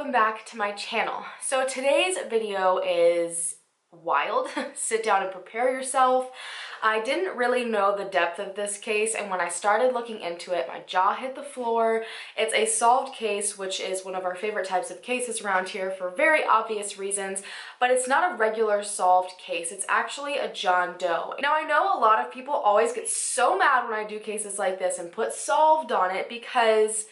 welcome back to my channel. So today's video is wild. Sit down and prepare yourself. I didn't really know the depth of this case, and when I started looking into it, my jaw hit the floor. It's a solved case, which is one of our favorite types of cases around here for very obvious reasons, but it's not a regular solved case. It's actually a John Doe. Now, I know a lot of people always get so mad when I do cases like this and put solved on it because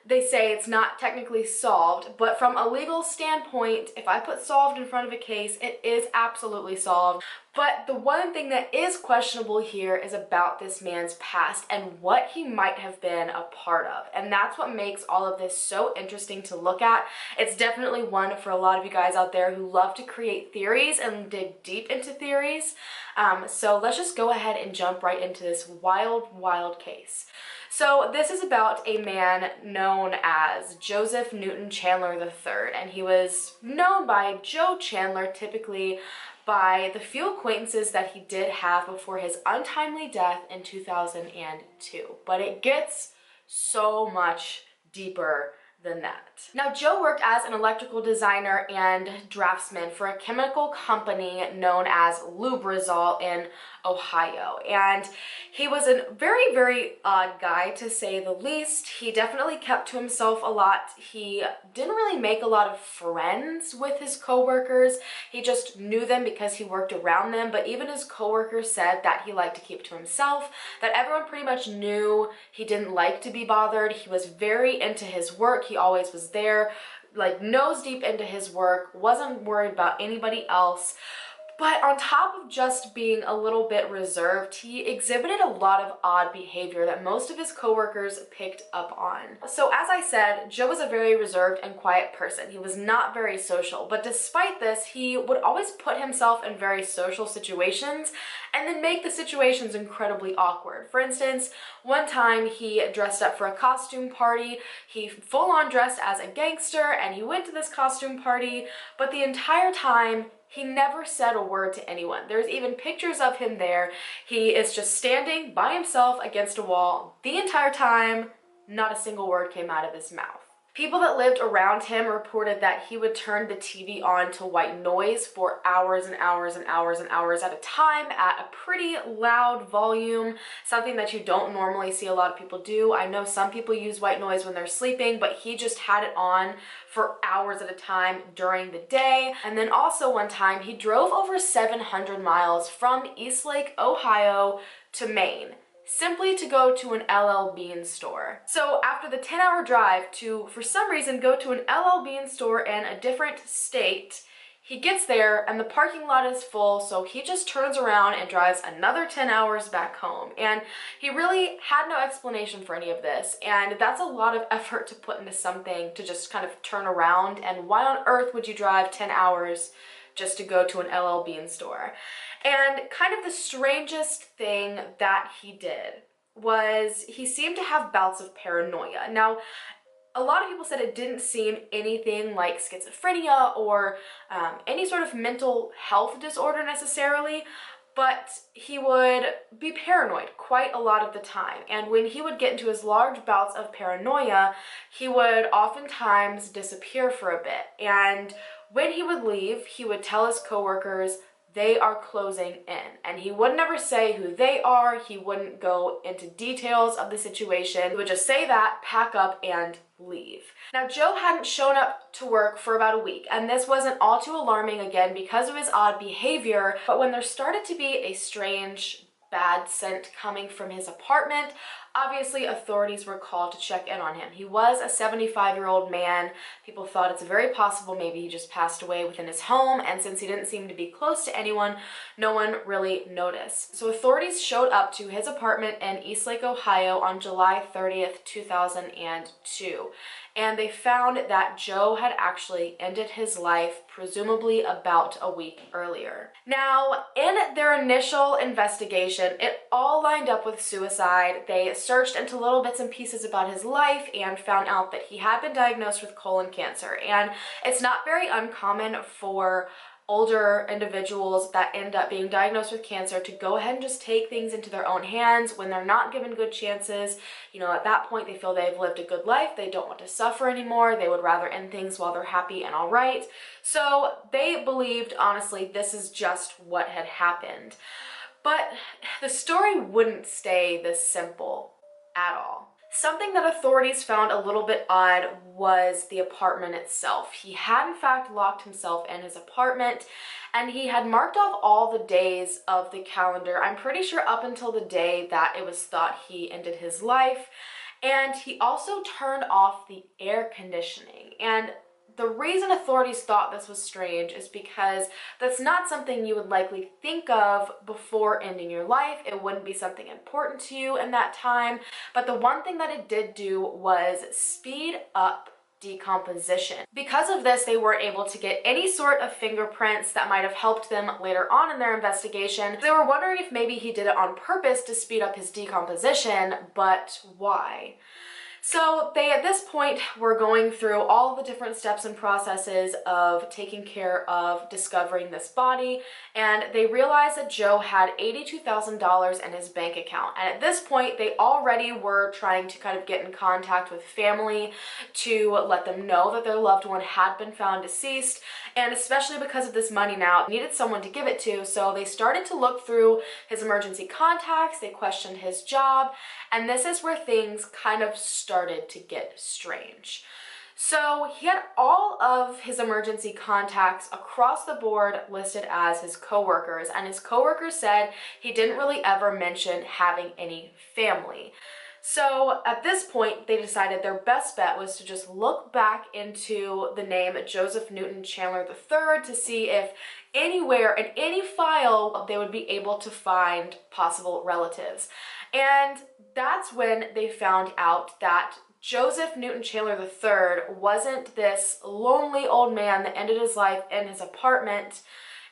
they say it's not technically solved, but from a legal standpoint, if I put solved in front of a case, it is absolutely solved. But the one thing that is questionable here is about this man's past and what he might have been a part of. And that's what makes all of this so interesting to look at. It's definitely one for a lot of you guys out there who love to create theories and dig deep into theories. So let's just go ahead and jump right into this wild, wild case. So this is about a man known as Joseph Newton Chandler III, and he was known by Joe Chandler typically by the few acquaintances that he did have before his untimely death in 2002. But it gets so much deeper than that. Now, Joe worked as an electrical designer and draftsman for a chemical company known as Lubrizol in Ohio, and he was a very, very odd guy, to say the least. He definitely kept to himself a lot. He didn't really make a lot of friends with his coworkers. He just knew them because he worked around them, but even his coworkers said that he liked to keep to himself, that everyone pretty much knew he didn't like to be bothered. He was very into his work. He always was there, like nose deep into his work, wasn't worried about anybody else. But on top of just being a little bit reserved, he exhibited a lot of odd behavior that most of his coworkers picked up on. So as I said, Joe was a very reserved and quiet person. He was not very social, but despite this, he would always put himself in very social situations and then make the situations incredibly awkward. For instance, one time he dressed up for a costume party. He full-on dressed as a gangster and he went to this costume party, but the entire time, he never said a word to anyone. There's even pictures of him there. He is just standing by himself against a wall the entire time. Not a single word came out of his mouth. People that lived around him reported that he would turn the TV on to white noise for hours and hours and hours and hours at a time at a pretty loud volume, something that you don't normally see a lot of people do. I know some people use white noise when they're sleeping, but he just had it on for hours at a time during the day. And then also one time he drove over 700 miles from Eastlake, Ohio to Maine, simply to go to an LL Bean store. So after the 10-hour drive to, for some reason, go to an LL Bean store in a different state, he gets there and the parking lot is full, so he just turns around and drives another 10 hours back home. And he really had no explanation for any of this, and that's a lot of effort to put into something to just kind of turn around. And why on earth would you drive 10 hours just to go to an LL Bean store? And kind of the strangest thing that he did was he seemed to have bouts of paranoia. Now, a lot of people said it didn't seem anything like schizophrenia or any sort of mental health disorder necessarily, but he would be paranoid quite a lot of the time. And when he would get into his large bouts of paranoia, he would oftentimes disappear for a bit. And when he would leave, he would tell his coworkers, "They are closing in." And he would never say who they are. He wouldn't go into details of the situation. He would just say that, pack up, and leave. Now, Joe hadn't shown up to work for about a week, and this wasn't all too alarming again because of his odd behavior, but when there started to be a strange bad scent coming from his apartment, obviously authorities were called to check in on him. He was a 75-year-old man. People thought it's very possible maybe he just passed away within his home, and since he didn't seem to be close to anyone, no one really noticed. So authorities showed up to his apartment in Eastlake, Ohio on July 30th, 2002. And they found that Joe had actually ended his life, presumably about a week earlier. Now, in their initial investigation, it all lined up with suicide. They searched into little bits and pieces about his life and found out that he had been diagnosed with colon cancer. And it's not very uncommon for older individuals that end up being diagnosed with cancer to go ahead and just take things into their own hands when they're not given good chances. You know, at that point, they feel they've lived a good life. They don't want to suffer anymore. They would rather end things while they're happy and all right. So they believed, honestly, this is just what had happened. But the story wouldn't stay this simple at all. Something that authorities found a little bit odd was the apartment itself. He had in fact locked himself in his apartment, and he had marked off all the days of the calendar, I'm pretty sure up until the day that it was thought he ended his life. And he also turned off the air conditioning. And the reason authorities thought this was strange is because that's not something you would likely think of before ending your life. It wouldn't be something important to you in that time. But the one thing that it did do was speed up decomposition. Because of this, they weren't able to get any sort of fingerprints that might have helped them later on in their investigation. They were wondering if maybe he did it on purpose to speed up his decomposition, but why? So they, at this point, were going through all the different steps and processes of taking care of discovering this body, and they realized that Joe had $82,000 in his bank account. And at this point, they already were trying to kind of get in contact with family to let them know that their loved one had been found deceased, and especially because of this money now, they needed someone to give it to, so they started to look through his emergency contacts, they questioned his job, and this is where things kind of started to get strange. So he had all of his emergency contacts across the board listed as his coworkers, and his coworkers said he didn't really ever mention having any family. So at this point, they decided their best bet was to just look back into the name Joseph Newton Chandler III to see if anywhere in any file they would be able to find possible relatives. And that's when they found out that Joseph Newton Chandler III wasn't this lonely old man that ended his life in his apartment.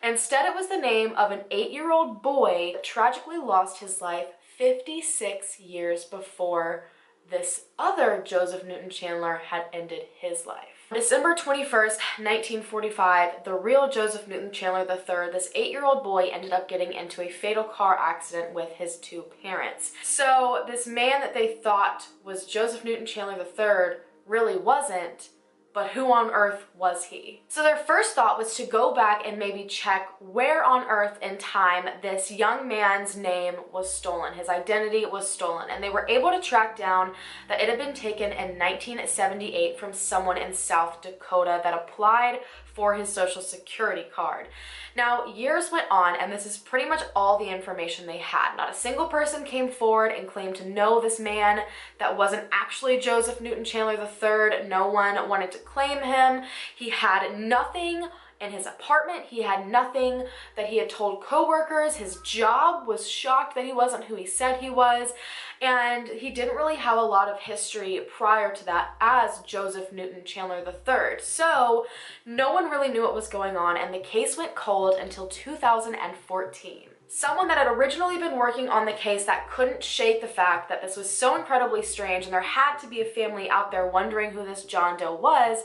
Instead, it was the name of an 8-year-old boy that tragically lost his life 56 years before this other Joseph Newton Chandler had ended his life. On December 21st, 1945, the real Joseph Newton Chandler III, this 8-year-old boy, ended up getting into a fatal car accident with his 2 parents. So this man that they thought was Joseph Newton Chandler III really wasn't, but who on earth was he? So their first thought was to go back and maybe check where on earth in time this young man's name was stolen. His identity was stolen, and they were able to track down that it had been taken in 1978 from someone in South Dakota that applied for his social security card. Now, years went on, and this is pretty much all the information they had. Not a single person came forward and claimed to know this man that wasn't actually Joseph Newton Chandler III. No one wanted to claim him. He had nothing in his apartment. He had nothing that he had told coworkers. His job was shocked that he wasn't who he said he was. And he didn't really have a lot of history prior to that as Joseph Newton Chandler III. So no one really knew what was going on, and the case went cold until 2014. Someone that had originally been working on the case that couldn't shake the fact that this was so incredibly strange and there had to be a family out there wondering who this John Doe was,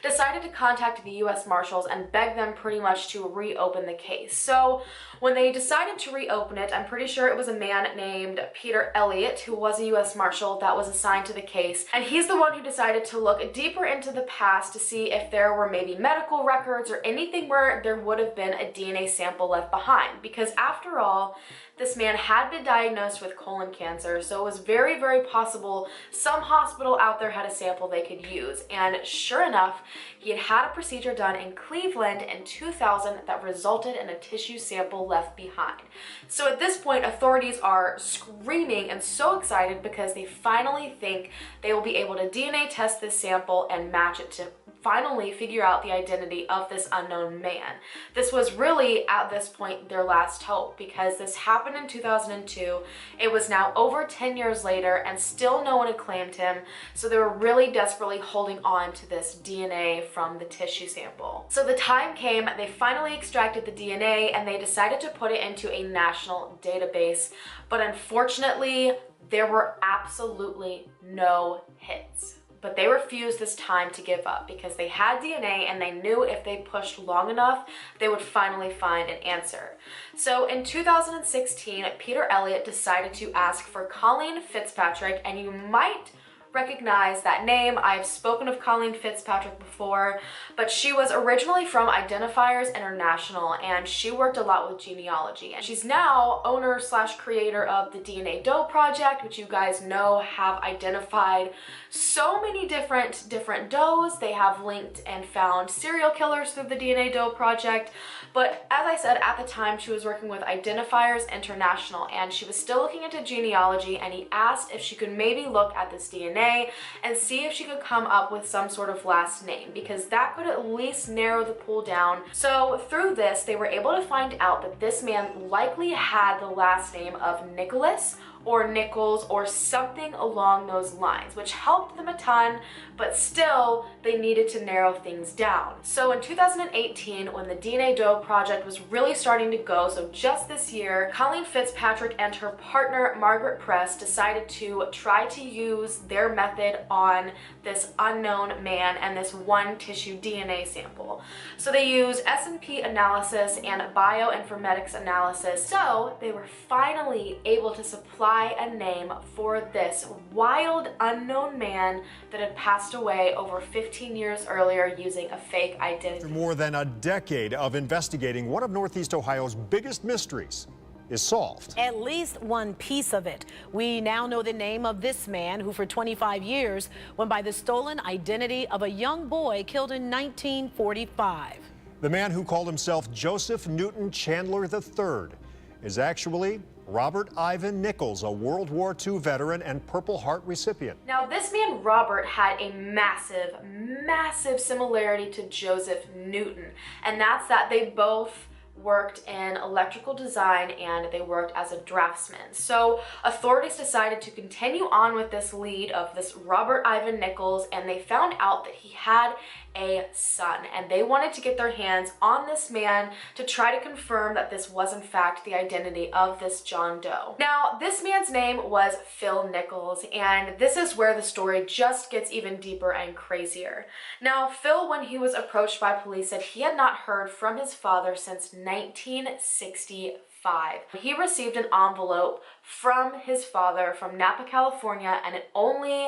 decided to contact the U.S. Marshals and beg them pretty much to reopen the case. So when they decided to reopen it, I'm pretty sure it was a man named Peter Elliott, who was a U.S. Marshal that was assigned to the case, and he's the one who decided to look deeper into the past to see if there were maybe medical records or anything where there would have been a DNA sample left behind, because after all, this man had been diagnosed with colon cancer, so it was very, very possible some hospital out there had a sample they could use. And sure enough, he had had a procedure done in Cleveland in 2000 that resulted in a tissue sample left behind. So at this point, authorities are screaming and so excited because they finally think they will be able to DNA test this sample and match it to finally figure out the identity of this unknown man. This was really, at this point, their last hope, because this happened in 2002. It was now over 10 years later, and still no one had claimed him, so they were really desperately holding on to this DNA from the tissue sample. So the time came, they finally extracted the DNA, and they decided to put it into a national database, but unfortunately, there were absolutely no hits. but they refused this time to give up because they had DNA and they knew if they pushed long enough, they would finally find an answer. So in 2016, Peter Elliott decided to ask for Colleen Fitzpatrick, and you might recognize that name. I've spoken of Colleen Fitzpatrick before, but she was originally from Identifiers International and she worked a lot with genealogy. And she's now owner slash creator of the DNA Doe Project, which you guys know have identified so many different does. They have linked and found serial killers through the DNA Doe Project. But as I said, at the time she was working with Identifiers International and she was still looking into genealogy, and he asked if she could maybe look at this DNA and see if she could come up with some sort of last name, because that could at least narrow the pool down. So through this, they were able to find out that this man likely had the last name of Nicholas or Nichols or something along those lines, which helped them a ton, but still they needed to narrow things down. So in 2018, when the DNA Doe Project was really starting to go, so just this year, Colleen Fitzpatrick and her partner Margaret Press decided to try to use their method on this unknown man and this one tissue DNA sample. So they used S&P analysis and bioinformatics analysis, so they were finally able to supply a name for this wild unknown man that had passed away over 15 years earlier using a fake identity. After more than a decade of investigating, one of Northeast Ohio's biggest mysteries is solved. At least one piece of it. We now know the name of this man who for 25 years went by the stolen identity of a young boy killed in 1945. The man who called himself Joseph Newton Chandler III is actually Robert Ivan Nichols, a World War II veteran and Purple Heart recipient. Now, this man, Robert, had a massive similarity to Joseph Newton, and that's that they both worked in electrical design and they worked as a draftsman. So authorities decided to continue on with this lead of this Robert Ivan Nichols, and they found out that he had a son, and they wanted to get their hands on this man to try to confirm that this was in fact the identity of this John Doe. Now, this man's name was Phil Nichols, and this is where the story just gets even deeper and crazier. Now, Phil, when he was approached by police, said he had not heard from his father since 1965. He received an envelope from his father from Napa, California, and it only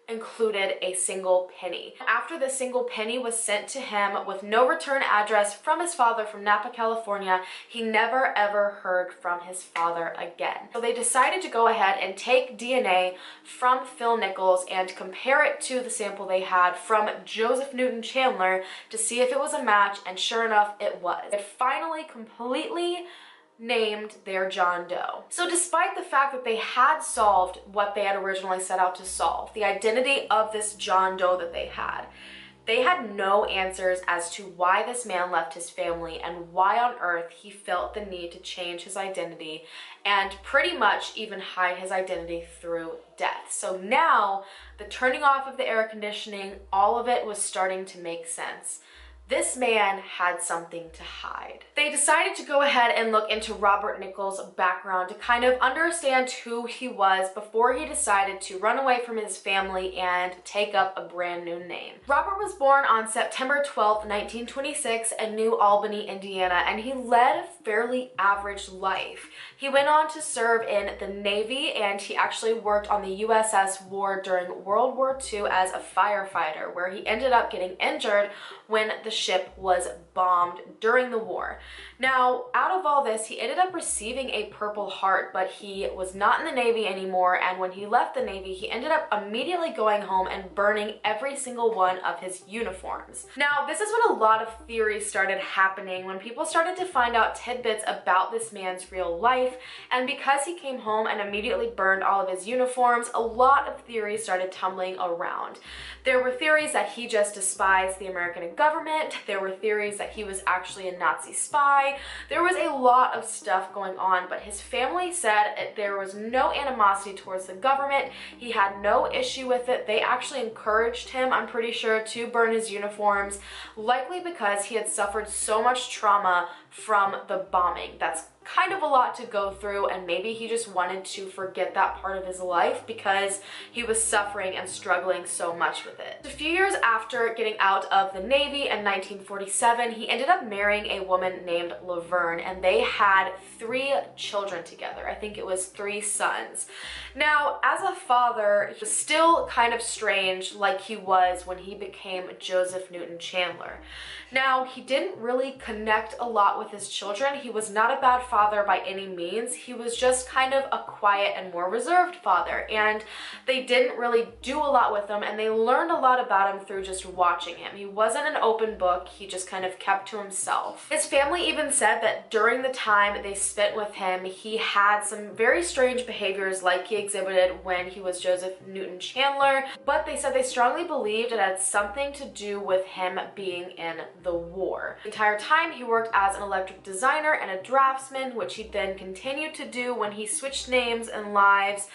included a single penny. After the single penny was sent to him with no return address from his father from Napa, California, he never ever heard from his father again. So they decided to go ahead and take DNA from Phil Nichols and compare it to the sample they had from Joseph Newton Chandler to see if it was a match, and sure enough, it was. It finally completely named their John Doe. So despite the fact that they had solved what they had originally set out to solve, the identity of this John Doe that they had no answers as to why this man left his family and why on earth he felt the need to change his identity and pretty much even hide his identity through death. So now, the turning off of the air conditioning, all of it was starting to make sense. This man had something to hide. They decided to go ahead and look into Robert Nichols' background to kind of understand who he was before he decided to run away from his family and take up a brand new name. Robert was born on September 12, 1926 in New Albany, Indiana, and he led a fairly average life. He went on to serve in the Navy, and he actually worked on the USS Ward during World War II as a firefighter, where he ended up getting injured when the ship was bombed during the war. Now, out of all this, he ended up receiving a Purple Heart, but he was not in the Navy anymore, and when he left the Navy, he ended up immediately going home and burning every single one of his uniforms. Now, this is when a lot of theories started happening, when people started to find out tidbits about this man's real life, and because he came home and immediately burned all of his uniforms, a lot of theories started tumbling around. There were theories that he just despised the American government. There were theories that he was actually a Nazi spy. There was a lot of stuff going on, but his family said there was no animosity towards the government. He had no issue with it. They actually encouraged him, I'm pretty sure, to burn his uniforms, likely because he had suffered so much trauma from the bombing. That's kind of a lot to go through, and maybe he just wanted to forget that part of his life because he was suffering and struggling so much with it. A few years after getting out of the Navy in 1947, he ended up marrying a woman named Laverne, and they had 3 children together. I think it was 3 sons. Now, as a father, he was still kind of strange like he was when he became Joseph Newton Chandler. Now, he didn't really connect a lot with his children. He was not a bad father by any means. He was just kind of a quiet and more reserved father, and they didn't really do a lot with him, and they learned a lot about him through just watching him. He wasn't an open book. He just kind of kept to himself. His family even said that during the time they spent with him, he had some very strange behaviors like he exhibited when he was Joseph Newton Chandler, but they said they strongly believed it had something to do with him being in the war. The entire time he worked as an electric designer and a draftsman, which he then continued to do when he switched names and lives.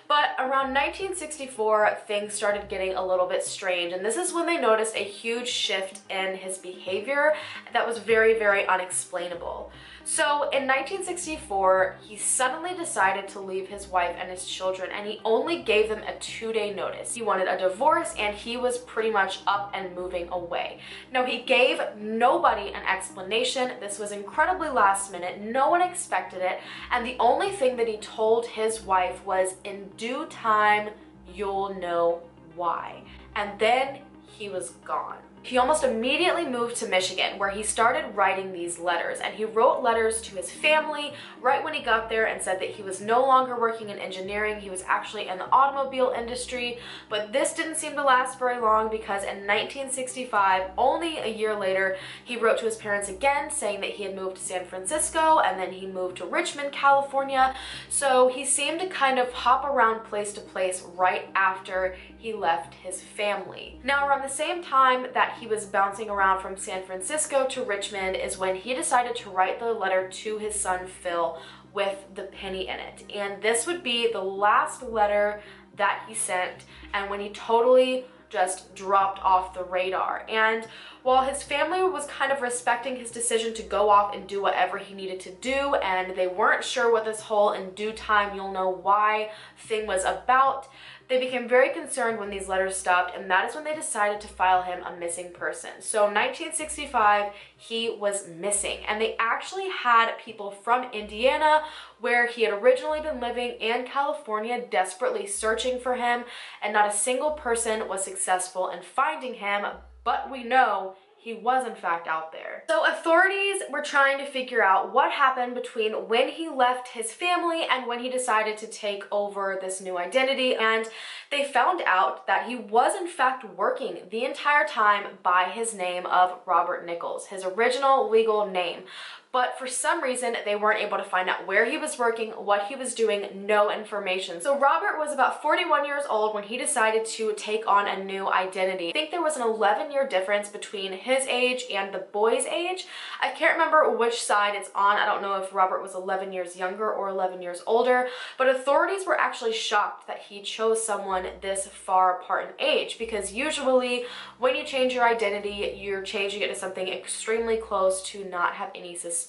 But around 1964, things started getting a little bit strange, and this is when they noticed a huge shift in his behavior that was very, very unexplainable. So in 1964, he suddenly decided to leave his wife and his children, and he only gave them a 2-day notice. He wanted a divorce, and he was pretty much up and moving away. Now, he gave nobody an explanation. This was incredibly last minute. No one expected it, and the only thing that he told his wife was, in due time, you'll know why. And then he was gone. He almost immediately moved to Michigan, where he started writing these letters, and he wrote letters to his family right when he got there and said that he was no longer working in engineering. He was actually in the automobile industry, but this didn't seem to last very long, because in 1965, only a year later, he wrote to his parents again saying that he had moved to San Francisco, and then he moved to Richmond, California. So he seemed to kind of hop around place to place right after he left his family. Now, around the same time that he was bouncing around from San Francisco to Richmond is when he decided to write the letter to his son Phil with the penny in it. And this would be the last letter that he sent, and when he totally just dropped off the radar. And while his family was kind of respecting his decision to go off and do whatever he needed to do, and they weren't sure what this whole "in due time you'll know why" thing was about, they became very concerned when these letters stopped, and that is when they decided to file him a missing person. So in 1965, he was missing, and they actually had people from Indiana, where he had originally been living, and California, desperately searching for him, and not a single person was successful in finding him, but we know he was in fact out there. So authorities were trying to figure out what happened between when he left his family and when he decided to take over this new identity, and they found out that he was in fact working the entire time by his name of Robert Nichols, his original legal name. But for some reason, they weren't able to find out where he was working, what he was doing, no information. So Robert was about 41 years old when he decided to take on a new identity. I think there was an 11-year difference between his age and the boy's age. I can't remember which side it's on. I don't know if Robert was 11 years younger or 11 years older, but authorities were actually shocked that he chose someone this far apart in age, because usually when you change your identity, you're changing it to something extremely close to not have any suspicion.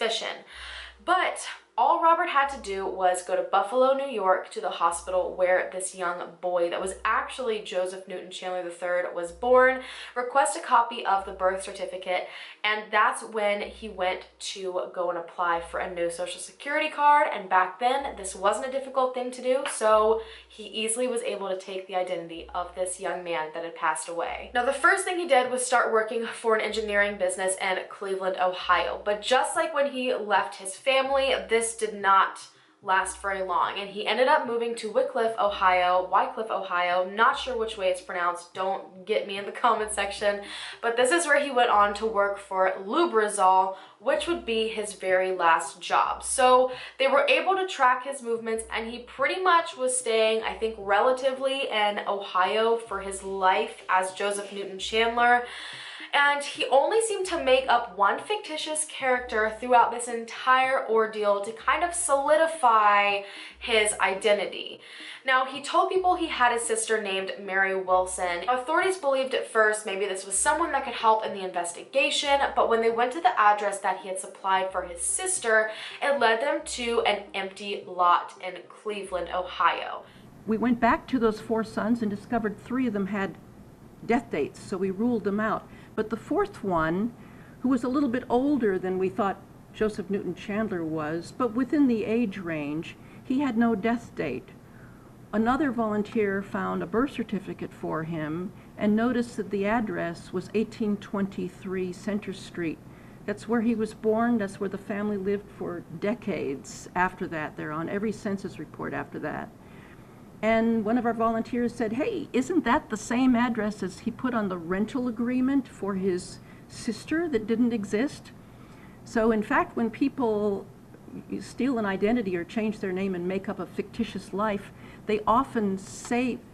But all Robert had to do was go to Buffalo, New York, to the hospital where this young boy that was actually Joseph Newton Chandler III was born, request a copy of the birth certificate, and that's when he went to go and apply for a new social security card. And back then, this wasn't a difficult thing to do, so he easily was able to take the identity of this young man that had passed away. Now, the first thing he did was start working for an engineering business in Cleveland, Ohio. But just like when he left his family, this did not last very long, and he ended up moving to Wycliffe, Ohio, not sure which way it's pronounced, don't get me in the comment section, but this is where he went on to work for Lubrizol, which would be his very last job. So they were able to track his movements, and he pretty much was staying, I think, relatively in Ohio for his life as Joseph Newton Chandler. And he only seemed to make up one fictitious character throughout this entire ordeal to kind of solidify his identity. Now, he told people he had a sister named Mary Wilson. Authorities believed at first maybe this was someone that could help in the investigation, but when they went to the address that he had supplied for his sister, it led them to an empty lot in Cleveland, Ohio. We went back to those 4 sons and discovered 3 of them had death dates, so we ruled them out. But the 4th one, who was a little bit older than we thought Joseph Newton Chandler was, but within the age range, he had no death date. Another volunteer found a birth certificate for him and noticed that the address was 1823 Center Street. That's where he was born. That's where the family lived for decades after that. They're on every census report after that. And one of our volunteers said, hey, isn't that the same address as he put on the rental agreement for his sister that didn't exist? So in fact, when people steal an identity or change their name and make up a fictitious life, they often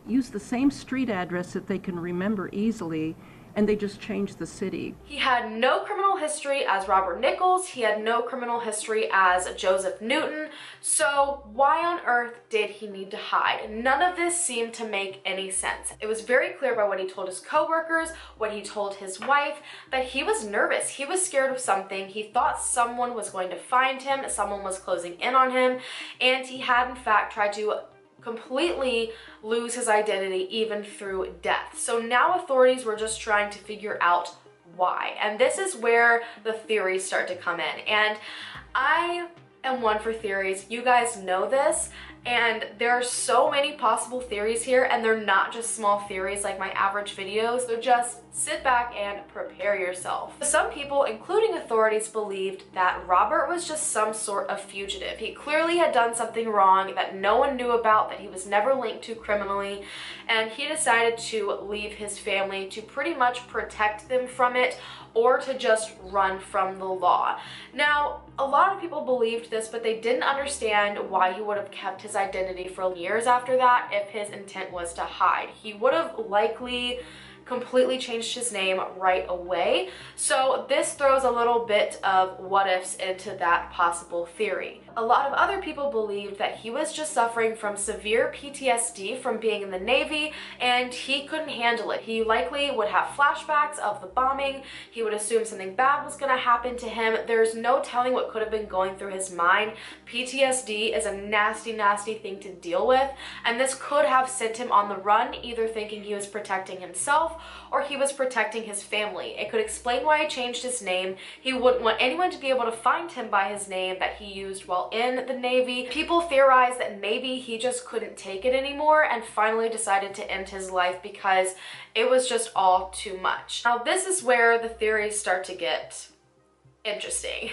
use the same street address that they can remember easily, and they just change the city. He had no criminal history as Robert Nichols. He had no criminal history as Joseph Newton. So why on earth did he need to hide? None of this seemed to make any sense. It was very clear by what he told his coworkers, what he told his wife, that he was nervous. He was scared of something. He thought someone was going to find him, someone was closing in on him, and he had in fact tried to completely lose his identity even through death. So now authorities were just trying to figure out why. And this is where the theories start to come in. And I am one for theories. You guys know this. And there are so many possible theories here, and they're not just small theories like my average videos. They're just sit back and prepare yourself. Some people, including authorities, believed that Robert was just some sort of fugitive. He clearly had done something wrong that no one knew about, that he was never linked to criminally, and he decided to leave his family to pretty much protect them from it, or to just run from the law. Now, a lot of people believed this, but they didn't understand why he would have kept his identity for years after that if his intent was to hide. He would have likely completely changed his name right away. So this throws a little bit of what ifs into that possible theory. A lot of other people believed that he was just suffering from severe PTSD from being in the Navy, and he couldn't handle it. He likely would have flashbacks of the bombing. He would assume something bad was going to happen to him. There's no telling what could have been going through his mind. PTSD is a nasty, nasty thing to deal with, and this could have sent him on the run, either thinking he was protecting himself or he was protecting his family. It could explain why he changed his name. He wouldn't want anyone to be able to find him by his name that he used while in the Navy. People theorize that maybe he just couldn't take it anymore and finally decided to end his life because it was just all too much. Now, this is where the theories start to get interesting.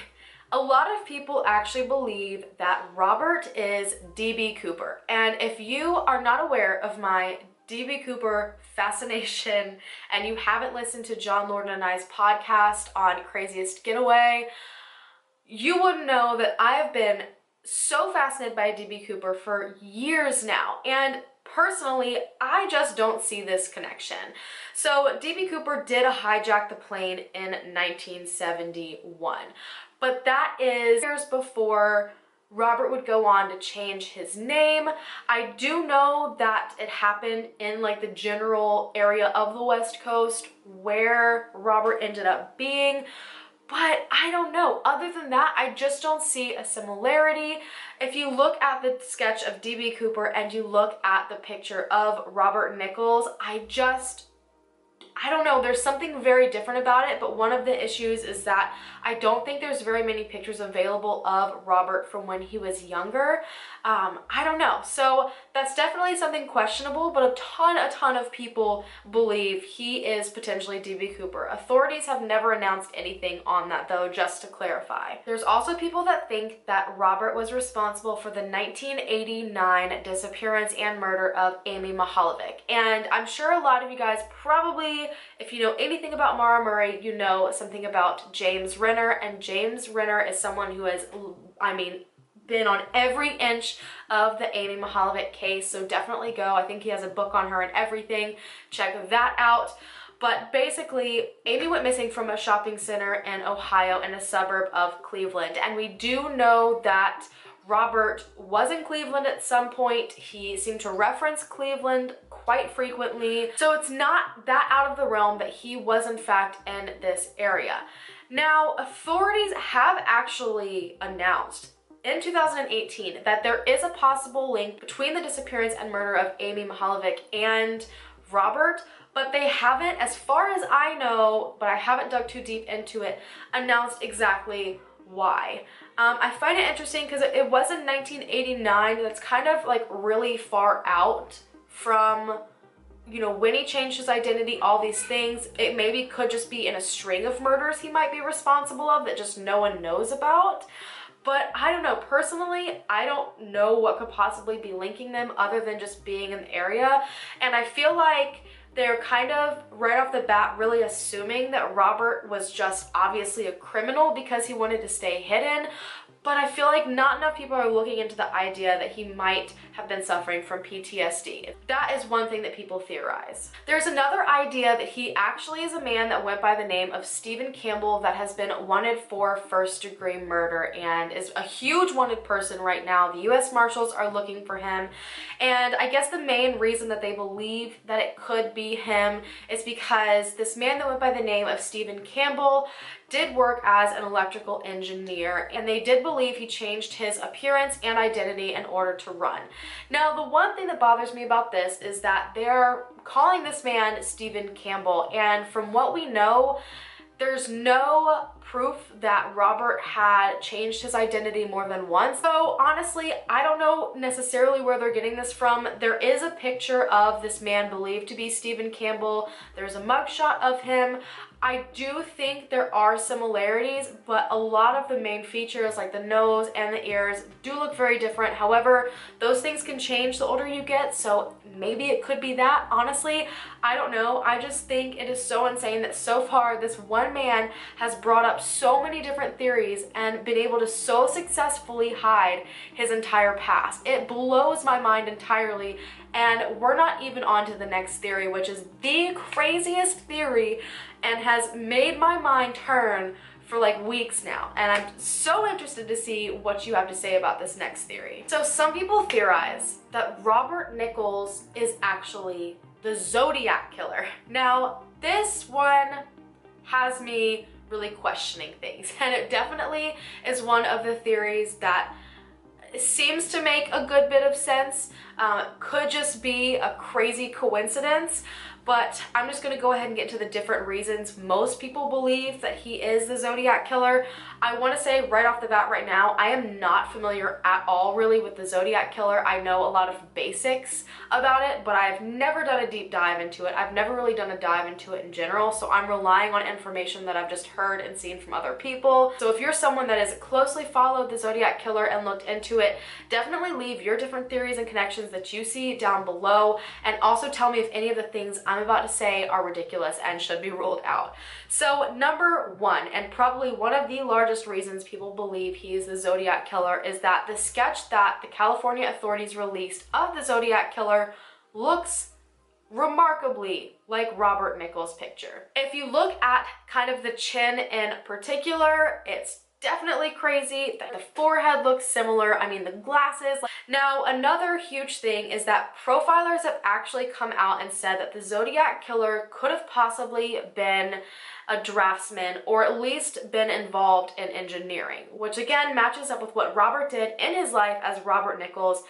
A lot of people actually believe that Robert is D.B. Cooper. And if you are not aware of my D.B. Cooper fascination and you haven't listened to John Lord and I's podcast on Craziest Getaway, you would know that I have been so fascinated by D.B. Cooper for years now. And personally, I just don't see this connection. So D.B. Cooper did hijack the plane in 1971, but that is years before Robert would go on to change his name. I do know that it happened in like the general area of the West Coast where Robert ended up being, but I don't know. Other than that, I just don't see a similarity. If you look at the sketch of D.B. Cooper and you look at the picture of Robert Nichols, I don't know, there's something very different about it, but one of the issues is that I don't think there's very many pictures available of Robert from when he was younger. I don't know. So that's definitely something questionable, but a ton of people believe he is potentially D.B. Cooper. Authorities have never announced anything on that though, just to clarify. There's also people that think that Robert was responsible for the 1989 disappearance and murder of Amy Mahalovic. And I'm sure a lot of you guys probably, if you know anything about Mara Murray, you know something about James Renner, and James Renner is someone who has, been on every inch of the Amy Mahalovic case, so definitely go. I think he has a book on her and everything. Check that out. But basically, Amy went missing from a shopping center in Ohio in a suburb of Cleveland. And we do know that Robert was in Cleveland at some point. He seemed to reference Cleveland quite frequently. So it's not that out of the realm that he was in fact in this area. Now, authorities have actually announced in 2018 that there is a possible link between the disappearance and murder of Amy Mihaljevic and Robert, but they haven't, as far as I know, but I haven't dug too deep into it, announced exactly why. I find it interesting because it was in 1989. That's kind of like really far out from, you know, when he changed his identity, all these things. It maybe could just be in a string of murders he might be responsible of that just no one knows about. But I don't know, personally, I don't know what could possibly be linking them other than just being in the area. And I feel like they're kind of right off the bat really assuming that Robert was just obviously a criminal because he wanted to stay hidden. But I feel like not enough people are looking into the idea that he might have been suffering from PTSD. That is one thing that people theorize. There's another idea that he actually is a man that went by the name of Stephen Campbell that has been wanted for first-degree murder and is a huge wanted person right now. The U.S. Marshals are looking for him. And I guess the main reason that they believe that it could be him is because this man that went by the name of Stephen Campbell did work as an electrical engineer, and they did believe he changed his appearance and identity in order to run. Now, the one thing that bothers me about this is that they're calling this man Stephen Campbell, and from what we know, there's no proof that Robert had changed his identity more than once. So honestly, I don't know necessarily where they're getting this from. There is a picture of this man believed to be Stephen Campbell. There's a mugshot of him. I do think there are similarities, but a lot of the main features like the nose and the ears do look very different. However, those things can change the older you get, so maybe it could be that. Honestly, I don't know. I just think it is so insane that so far this one man has brought up so many different theories and been able to so successfully hide his entire past. It blows my mind entirely. And we're not even on to the next theory, which is the craziest theory and has made my mind turn for like weeks now. And I'm so interested to see what you have to say about this next theory. So some people theorize that Robert Nichols is actually the Zodiac Killer. Now, this one has me really questioning things, and it definitely is one of the theories that seems to make a good bit of sense. Could just be a crazy coincidence, but I'm just gonna go ahead and get to the different reasons most people believe that he is the Zodiac Killer. I wanna say right off the bat right now, I am not familiar at all really with the Zodiac Killer. I know a lot of basics about it, but I've never done a deep dive into it. I've never really done a dive into it in general, so I'm relying on information that I've just heard and seen from other people. So if you're someone that has closely followed the Zodiac Killer and looked into it, definitely leave your different theories and connections that you see down below, and also tell me if any of the things I'm about to say are ridiculous and should be ruled out. So number one, and probably one of the largest reasons people believe he is the Zodiac Killer, is that the sketch that the California authorities released of the Zodiac Killer looks remarkably like Robert Nichols' picture. If you look at kind of the chin in particular, it's definitely crazy. The forehead looks similar. I mean, the glasses. Now, another huge thing is that profilers have actually come out and said that the Zodiac Killer could have possibly been a draftsman, or at least been involved in engineering, which again matches up with what Robert did in his life as Robert Nichols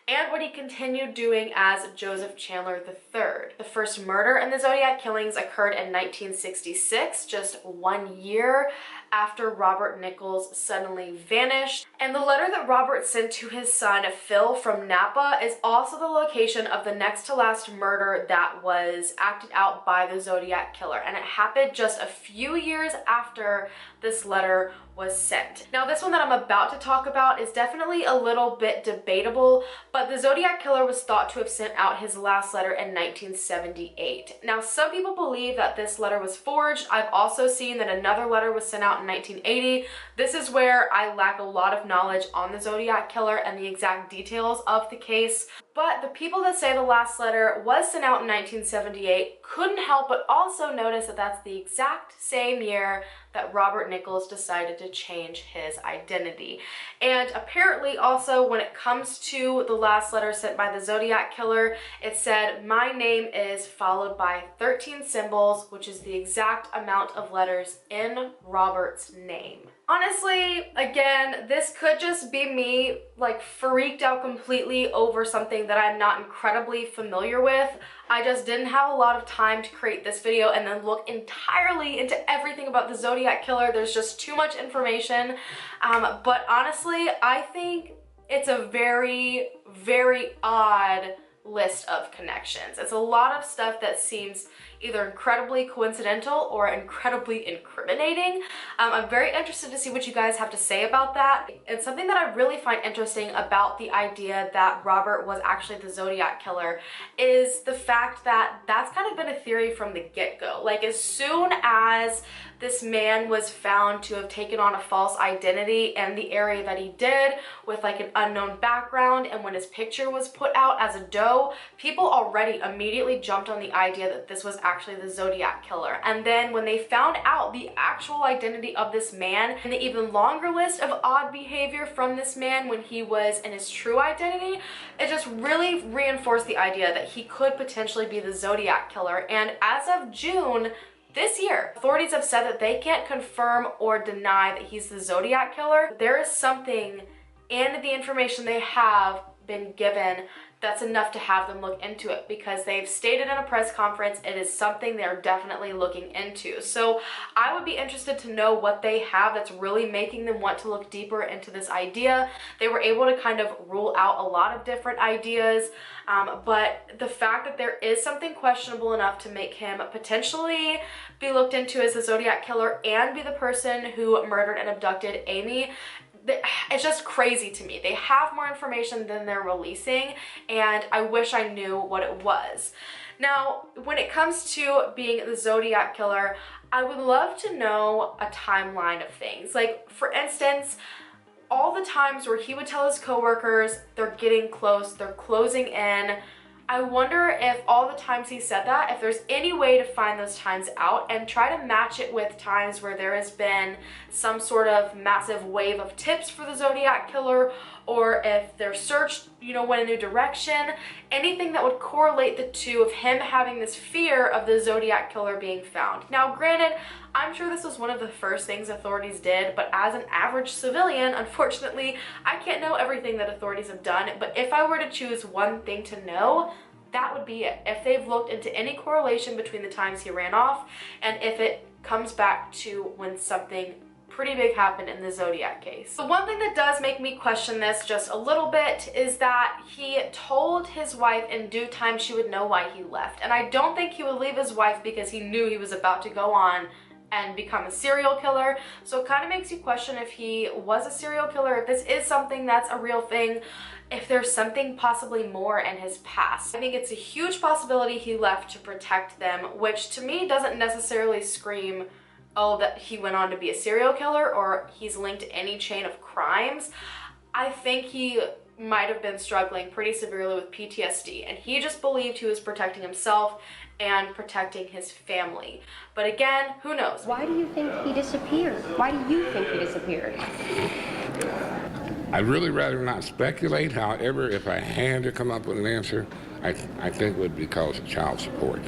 and what he continued doing as Joseph Chandler III. The first murder in the Zodiac killings occurred in 1966, just 1 year after Robert Nichols suddenly vanished. And the letter that Robert sent to his son Phil from Napa is also the location of the next to last murder that was acted out by the Zodiac Killer. And it happened just a few years after this letter was sent. Now this one that I'm about to talk about is definitely a little bit debatable, but the Zodiac Killer was thought to have sent out his last letter in 1978. Now some people believe that this letter was forged. I've also seen that another letter was sent out in 1980. This is where I lack a lot of knowledge on the Zodiac Killer and the exact details of the case. But the people that say the last letter was sent out in 1978 couldn't help but also notice that that's the exact same year that Robert Nichols decided to change his identity. And apparently also when it comes to the last letter sent by the Zodiac Killer, it said, "My name is," followed by 13 symbols, which is the exact amount of letters in Robert's name. Honestly, again, this could just be me like freaked out completely over something that I'm not incredibly familiar with. I just didn't have a lot of time to create this video and then look entirely into everything about the Zodiac Killer. There's just too much information. But honestly, I think it's a very, very odd list of connections. It's a lot of stuff that seems either incredibly coincidental or incredibly incriminating. I'm very interested to see what you guys have to say about that. And something that I really find interesting about the idea that Robert was actually the Zodiac Killer is the fact that that's kind of been a theory from the get-go. Like as soon as this man was found to have taken on a false identity in the area that he did with like an unknown background, and when his picture was put out as a doe, people already immediately jumped on the idea that this was actually the Zodiac Killer. And then when they found out the actual identity of this man and the even longer list of odd behavior from this man when he was in his true identity, it just really reinforced the idea that he could potentially be the Zodiac Killer. And as of June this year, authorities have said that they can't confirm or deny that he's the Zodiac Killer. There is something in the information they have been given that's enough to have them look into it, because they've stated in a press conference it is something they're definitely looking into. So I would be interested to know what they have that's really making them want to look deeper into this idea. They were able to kind of rule out a lot of different ideas, but the fact that there is something questionable enough to make him potentially be looked into as the Zodiac Killer and be the person who murdered and abducted Amy, it's just crazy to me. They have more information than they're releasing, and I wish I knew what it was. Now, when it comes to being the Zodiac Killer, I would love to know a timeline of things. Like, for instance, all the times where he would tell his coworkers they're getting close, they're closing in. I wonder if all the times he said that, if there's any way to find those times out and try to match it with times where there has been some sort of massive wave of tips for the Zodiac Killer, or if their search, went a new direction, anything that would correlate the two of him having this fear of the Zodiac Killer being found. Now, granted, I'm sure this was one of the first things authorities did, but as an average civilian, unfortunately, I can't know everything that authorities have done. But if I were to choose one thing to know, that would be it. If they've looked into any correlation between the times he ran off, and if it comes back to when something pretty big happened in the Zodiac case. The one thing that does make me question this just a little bit is that he told his wife in due time she would know why he left. And I don't think he would leave his wife because he knew he was about to go on and become a serial killer. So it kind of makes you question if he was a serial killer, if this is something that's a real thing, if there's something possibly more in his past. I think it's a huge possibility he left to protect them, which to me doesn't necessarily scream, oh, that he went on to be a serial killer or he's linked to any chain of crimes. I think he might have been struggling pretty severely with PTSD, and he just believed he was protecting himself and protecting his family. But again, who knows? Why do you think he disappeared? Why do you think he disappeared? I'd really rather not speculate. However, if I had to come up with an answer, I think it would be because of child support.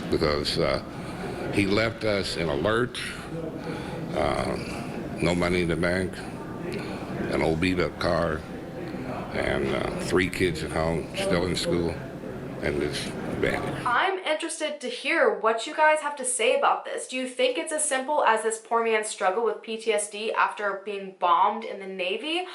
Because he left us in a lurch, no money in the bank, an old beat-up car, and 3 kids at home, still in school, and just vanished. I'm interested to hear what you guys have to say about this. Do you think it's as simple as this poor man's struggle with PTSD after being bombed in the Navy?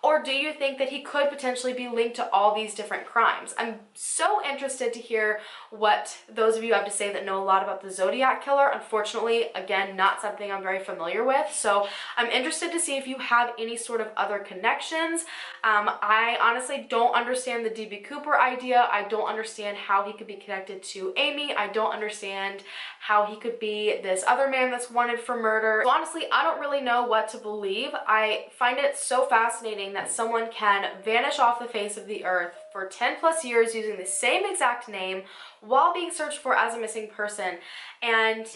Or do you think that he could potentially be linked to all these different crimes? I'm so interested to hear what those of you have to say that know a lot about the Zodiac Killer. Unfortunately, again, not something I'm very familiar with. So I'm interested to see if you have any sort of other connections. I honestly don't understand the D.B. Cooper idea. I don't understand how he could be connected to Amy. I don't understand how he could be this other man that's wanted for murder. So honestly, I don't really know what to believe. I find it so fascinating that someone can vanish off the face of the earth for 10 plus years using the same exact name while being searched for as a missing person, and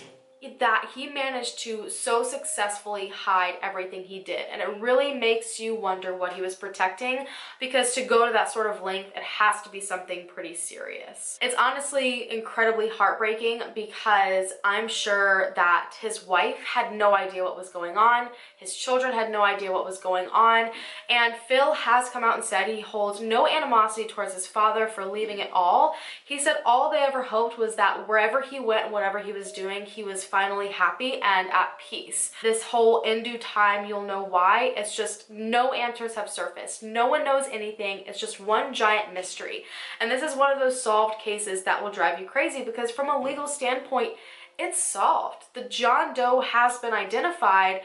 that he managed to so successfully hide everything he did. And it really makes you wonder what he was protecting, because to go to that sort of length, it has to be something pretty serious. It's honestly incredibly heartbreaking, because I'm sure that his wife had no idea what was going on, his children had no idea what was going on, and Phil has come out and said he holds no animosity towards his father for leaving it all. He said all they ever hoped was that wherever he went and whatever he was doing, he was finally happy and at peace. This whole in due time, you'll know why. It's just no answers have surfaced. No one knows anything. It's just one giant mystery. And this is one of those solved cases that will drive you crazy, because from a legal standpoint, it's solved. The John Doe has been identified,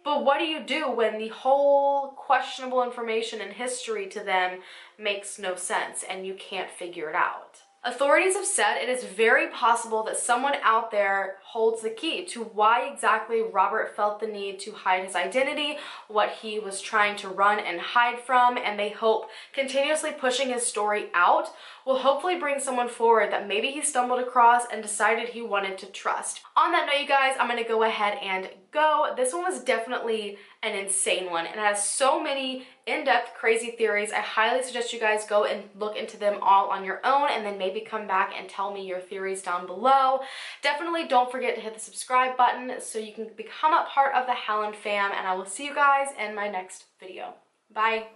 but what do you do when the whole questionable information and history to them makes no sense and you can't figure it out? Authorities have said it is very possible that someone out there holds the key to why exactly Robert felt the need to hide his identity, what he was trying to run and hide from, and they hope continuously pushing his story out will hopefully bring someone forward that maybe he stumbled across and decided he wanted to trust. On that note, you guys, I'm gonna go ahead and go. This one was definitely an insane one, and it has so many in-depth crazy theories. I highly suggest you guys go and look into them all on your own, and then maybe come back and tell me your theories down below. Definitely don't forget to hit the subscribe button so you can become a part of the Helen fam, and I will see you guys in my next video. Bye.